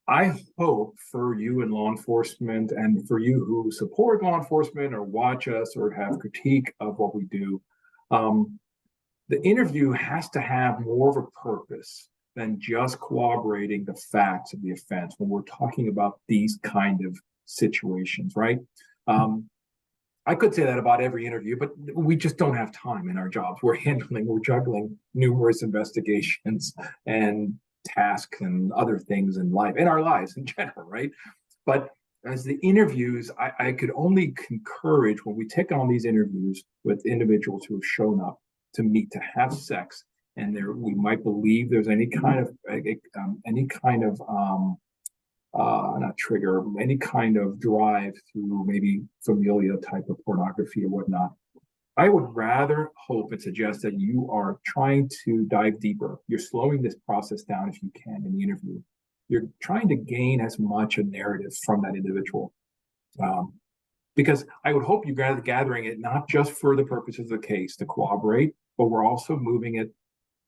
S3: I hope for you in law enforcement and for you who support law enforcement or watch us or have critique of what we do, the interview has to have more of a purpose than just corroborating the facts of the offense when we're talking about these kind of situations, right? I could say that about every interview, but we just don't have time in our jobs. We're juggling numerous investigations and tasks and other things in life, in our lives in general, right? But as the interviews, I could only encourage when we take on these interviews with individuals who have shown up to meet, to have sex, and we might believe there's any kind of not trigger, any kind of drive through maybe familial type of pornography or whatnot. I would rather hope and suggest that you are trying to dive deeper. You're slowing this process down if you can in the interview. You're trying to gain as much a narrative from that individual. Because I would hope you're gathering it not just for the purposes of the case to corroborate, but we're also moving it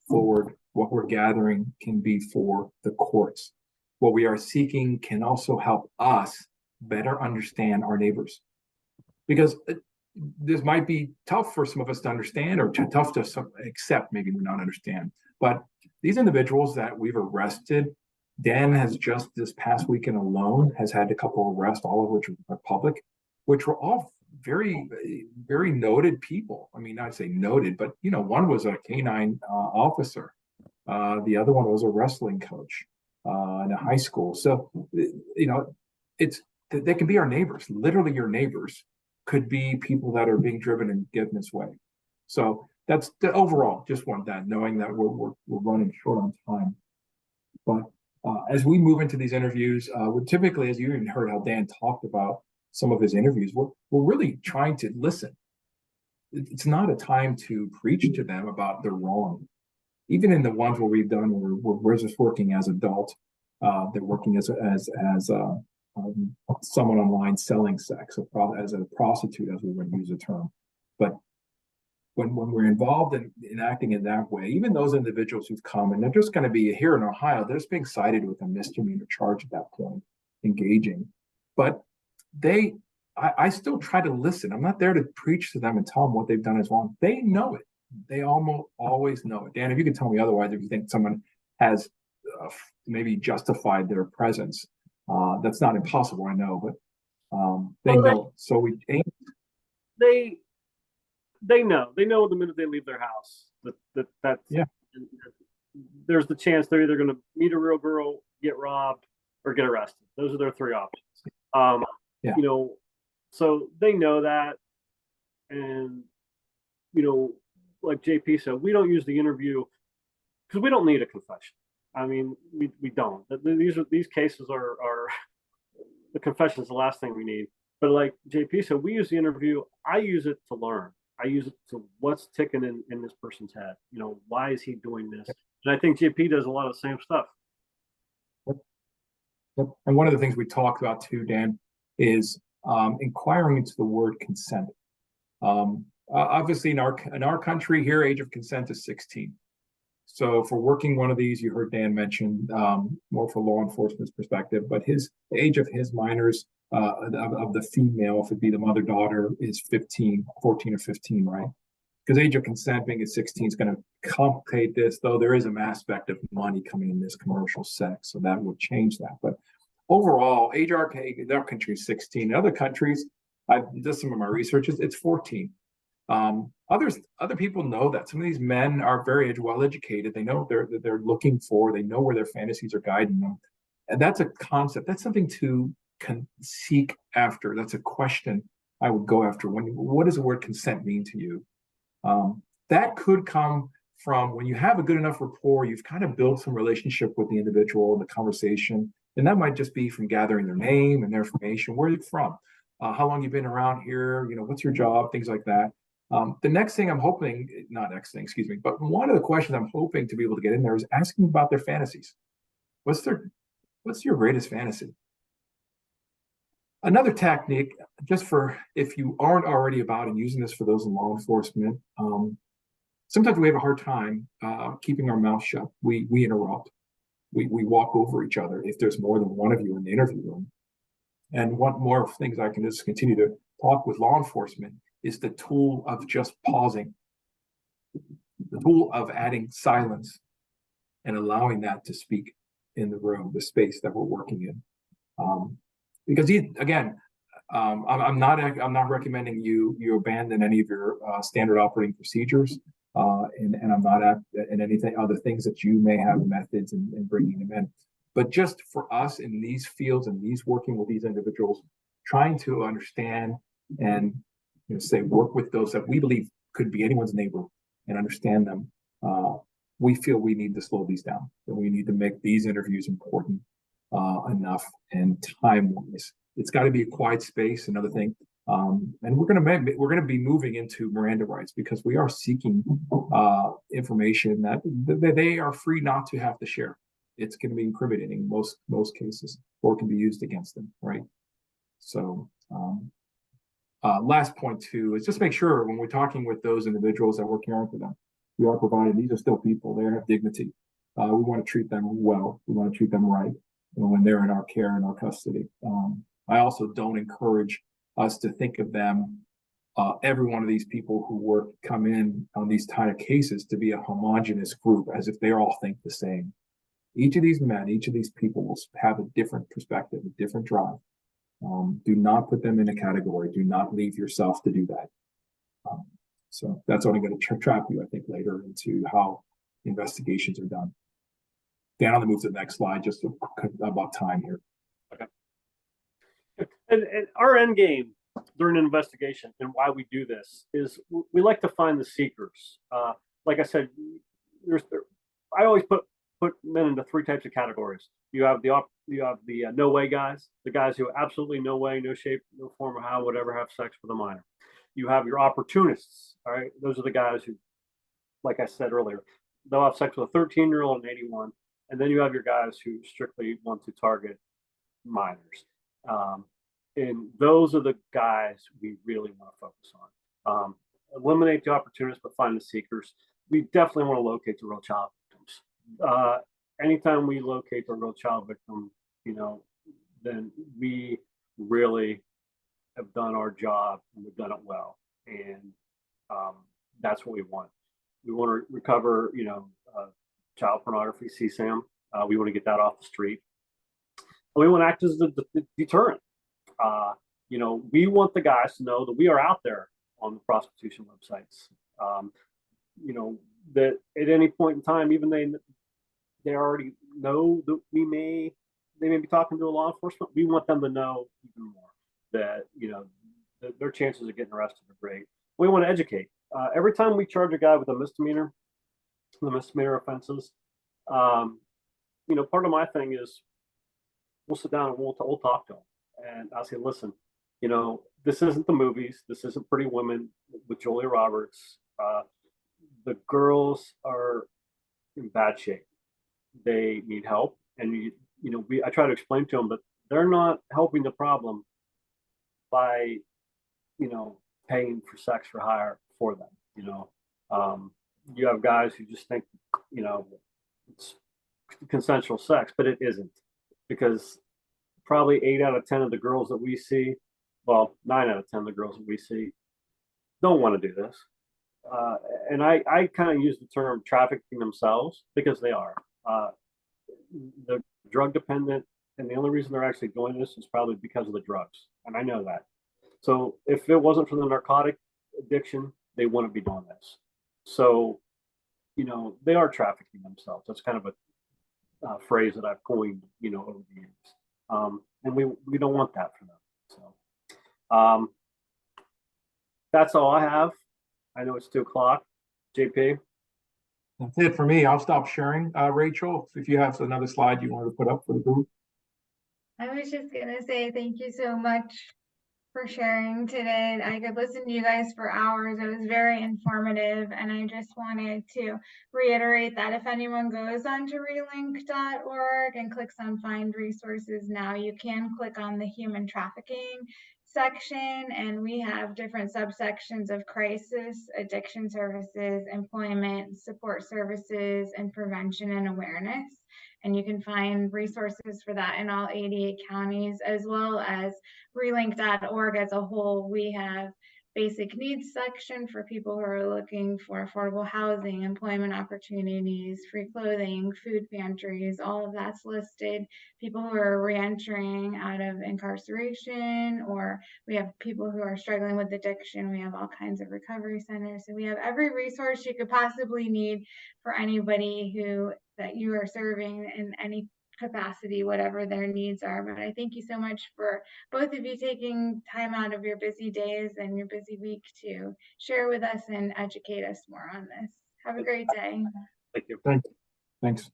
S3: forward. What we're gathering can be for the courts. What we are seeking can also help us better understand our neighbors. Because this might be tough for some of us to understand, or tough to accept, maybe not understand. But these individuals that we've arrested, Dan has just this past weekend alone has had a couple of arrests, all of which are public, which were all very, very noted people. I mean, I'd say noted, but one was a canine officer. The other one was a wrestling coach in a high school. So, they can be our neighbors, literally your neighbors. Could be people that are being driven and given this way. So that's the overall, just want that, knowing that we're running short on time. But as we move into these interviews, we typically, as you even heard how Dan talked about some of his interviews, we're really trying to listen. It's not a time to preach to them about their wrong. Even in the ones where we've done, where we're just working as adults, they're working as someone online selling sex, as a prostitute, as we would use the term. But when we're involved in acting in that way, even those individuals who've come, and they're just going to be here in Ohio, they're just being cited with a misdemeanor charge at that point, engaging. But I still try to listen. I'm not there to preach to them and tell them what they've done is wrong. They know it. They almost always know it. Dan, if you can tell me otherwise, if you think someone has maybe justified their presence, that's not impossible, I know, but they know. So
S2: they know the minute they leave their house that's
S3: yeah.
S2: There's the chance they're either going to meet a real girl, get robbed, or get arrested. Those are their three options.
S3: Yeah.
S2: So they know that, and like JP said, we don't use the interview because we don't need a confession. I mean, we don't. These cases are the confession is the last thing we need. But like JP said, we use the interview. I use it to learn. I use it to what's ticking in this person's head. Why is he doing this? And I think JP does a lot of the same stuff.
S3: Yep. And one of the things we talked about too, Dan, is inquiring into the word consent. Obviously, in our country here, age of consent is 16. So for working one of these, you heard Dan mention more for law enforcement's perspective, but the age of his minors, of the female, if it be the mother daughter, is 15, 14 or 15, right? Because age of consent being at 16 is going to complicate this, though there is an aspect of money coming in this commercial sex, so that would change that. But overall, age arcade, their country is 16. In other countries, I've done some of my research, it's 14. Other people know that some of these men are very well educated. They know they're looking for. They know where their fantasies are guiding them, and that's a concept. That's something to seek after. That's a question I would go after. What does the word consent mean to you? That could come from when you have a good enough rapport. You've kind of built some relationship with the individual in the conversation, and that might just be from gathering their name and their information. Where are you from? How long you've been around here? What's your job? Things like that. The next thing I'm hoping, not next thing, excuse me, but one of the questions I'm hoping to be able to get in there is asking about their fantasies. What's your greatest fantasy? Another technique, just for if you aren't already about and using this for those in law enforcement, sometimes we have a hard time keeping our mouth shut. We interrupt. We walk over each other if there's more than one of you in the interview room. And one more things I can just continue to talk with law enforcement is the tool of just pausing, the tool of adding silence and allowing that to speak in the room, the space that we're working in. Because I'm not recommending you abandon any of your standard operating procedures, and I'm not in anything other things that you may have methods in bringing them in. But just for us in these fields and these working with these individuals, trying to understand and work with those that we believe could be anyone's neighbor and understand them. We feel we need to slow these down, and we need to make these interviews important enough and time-wise. It's got to be a quiet space. Another thing, and we're going to be moving into Miranda rights because we are seeking information that they are free not to have to share. It's going to be incriminating in most cases, or it can be used against them, right? So. Last point too is just make sure when we're talking with those individuals that we're caring for them, we are providing. These are still people. They have dignity. We want to treat them well. We want to treat them right when they're in our care and our custody. I also don't encourage us to think of them, every one of these people who come in on these kind of cases, to be a homogenous group as if they all think the same. Each of these men, each of these people will have a different perspective, a different drive. Do not put them in a category. Do not leave yourself to do that. So that's only going to trap you, I think, later into how investigations are done. Dan, I'll move to the next slide just about time here.
S2: Okay. And our end game during an investigation and why we do this is we like to find the seekers. Like I said, I always put men into three types of categories. You have the no way guys, the guys who absolutely no way, no shape, no form of how would ever have sex with a minor. You have your opportunists. All right, those are the guys who, like I said earlier, they'll have sex with a 13-year-old and 81, and then you have your guys who strictly want to target minors. And those are the guys we really want to focus on. Eliminate the opportunists, but find the seekers. We definitely want to locate the real child victims. Anytime we locate the real child victim, then we really have done our job and we've done it well. And that's what we want. We want to recover, child pornography, CSAM. We want to get that off the street. And we want to act as the deterrent. We want the guys to know that we are out there on the prostitution websites. That at any point in time, even they already know that they may be talking to a law enforcement. We want them to know even more that that their chances of getting arrested are great. We want to educate. Every time we charge a guy with a misdemeanor, the misdemeanor offenses, part of my thing is we'll sit down and we'll talk to them, and I'll say, listen, this isn't the movies. This isn't Pretty Women with Julia Roberts. The girls are in bad shape. They need help, and I try to explain to them that they're not helping the problem by paying for sex for hire for them. you have guys who just think, you know, it's consensual sex, but it isn't, because probably 8 out of 10 of the girls that we see, well, 9 out of 10 of the girls that we see don't want to do this. And I kind of use the term trafficking themselves because they are. They're drug dependent, and the only reason they're actually doing this is probably because of the drugs. And I know that. So if it wasn't for the narcotic addiction, they wouldn't be doing this. So, you know, they are trafficking themselves. That's kind of a phrase that I've coined, you know, over the years. And we don't want that for them. So that's all I have. I know it's 2 o'clock. JP?
S3: That's it for me. I'll stop sharing. Rachel, if you have another slide you want to put up for the group.
S1: I was just gonna say thank you so much for sharing today. I could listen to you guys for hours. It was very informative, and I just wanted to reiterate that if anyone goes onto relink.org and clicks on Find Resources now, you can click on the human trafficking section, and we have different subsections of crisis, addiction services, employment, support services, and prevention and awareness. And you can find resources for that in all 88 counties, as well as relink.org as a whole. We have basic needs section for people who are looking for affordable housing, employment opportunities, free clothing, food pantries, all of that's listed. People who are reentering out of incarceration, or we have people who are struggling with addiction. We have all kinds of recovery centers. So we have every resource you could possibly need for anybody that you are serving in any capacity, whatever their needs are. But I thank you so much for both of you taking time out of your busy days and your busy week to share with us and educate us more on this. Have a great day.
S2: Thank you.
S3: Thanks.